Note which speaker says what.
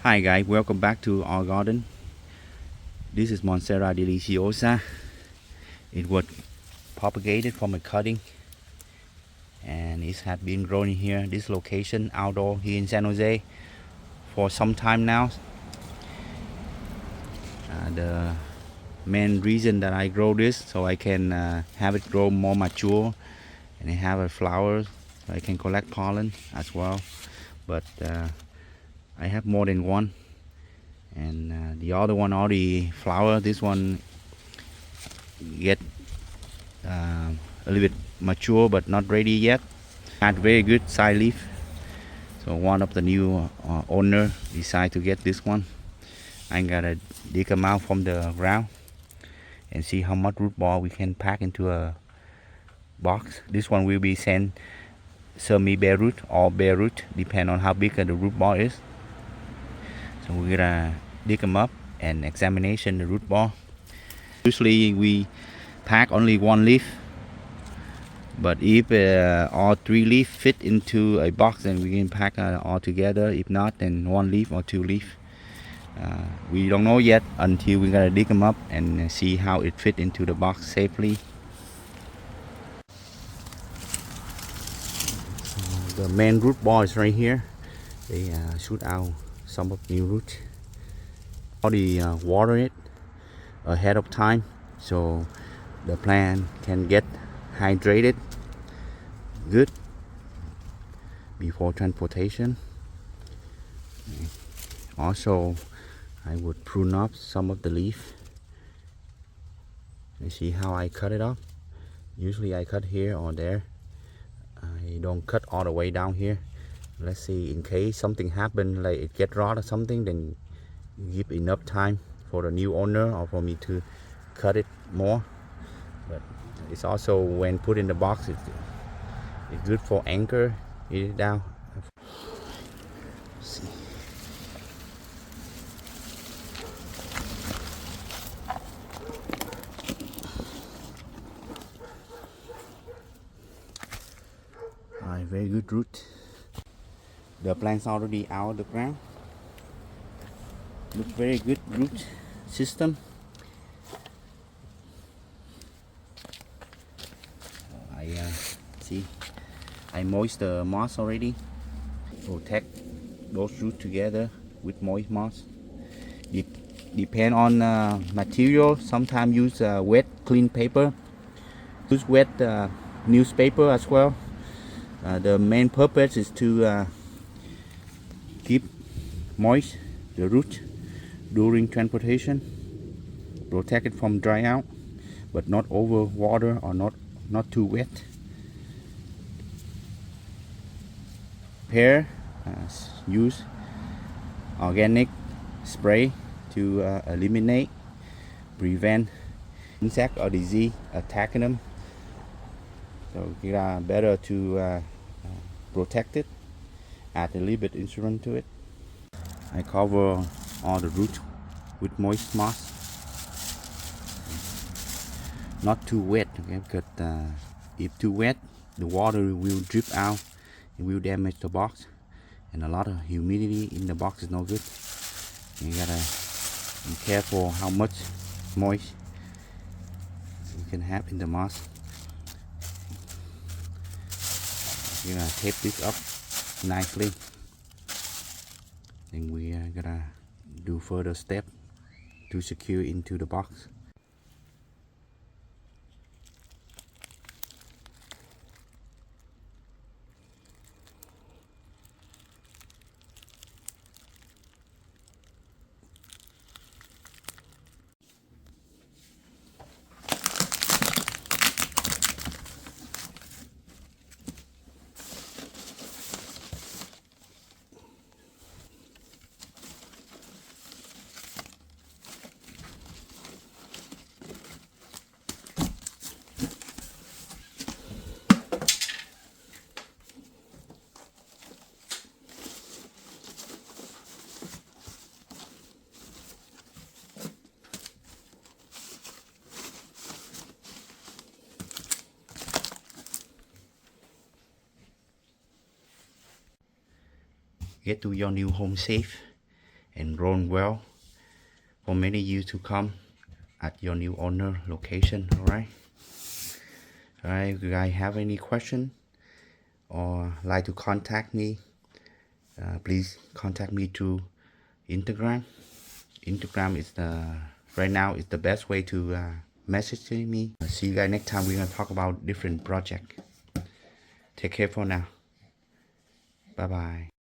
Speaker 1: Hi guys, welcome back to our garden. This is Monstera Deliciosa. It was propagated from a cutting and it has been growing here, this location outdoor here in San Jose for some time now. The main reason that I grow this so I can have it grow more mature and have a flower so I can collect pollen as well. But I have more than one, and the other one already flower. This one get a little bit mature but not ready yet. Had very good side leaf, so one of the new owner decided to get this one. I gotta dig them out from the ground and see how much root ball we can pack into a box. This one will be sent semi bare root or bare root, depend on how big the root ball is. So we're gonna dig them up and examination the root ball. Usually we pack only one leaf, but if all three leaf fit into a box, then we can pack all together. If not, then one leaf or two leaf. We don't know yet until we gotta dig them up and see how it fit into the box safely. The main root ball is right here. They shoot out some of new roots. Already water it ahead of time so the plant can get hydrated good before transportation. Also, I would prune up some of the leaf. You see how I cut it off? Usually I cut here or there. I don't cut all the way down here. Let's see, in case something happen, like it get rot or something, then give enough time for the new owner or for me to cut it more. But it's also, when put in the box, it's good for anchor it down. Let's see. Very good root. The plant's already out of the ground. Look, very good root system. I see I moist the moss already. Protect those roots together with moist moss. Depend on material. Sometimes use wet clean paper. Use wet newspaper as well. The main purpose is to keep moist the root during transportation, protect it from dry out, but not over water or not too wet. Pair use organic spray to eliminate, prevent insect or disease attacking them. So it's better to protect it. Add a little bit insurance to it. I cover all the roots with moist moss. Not too wet, okay? Because if too wet, the water will drip out. It will damage the box, and a lot of humidity in the box is no good. You gotta be careful how much moist you can have in the moss. You're gonna tape this up nicely. Then we are gonna do further step to secure into the box. Get to your new home safe and grown well for many years to come at your new owner location. Alright, if you guys have any question or like to contact me, please contact me through Instagram. Instagram is right now is the best way to message me. See you guys next time. We're gonna talk about different project. Take care for now. Bye bye.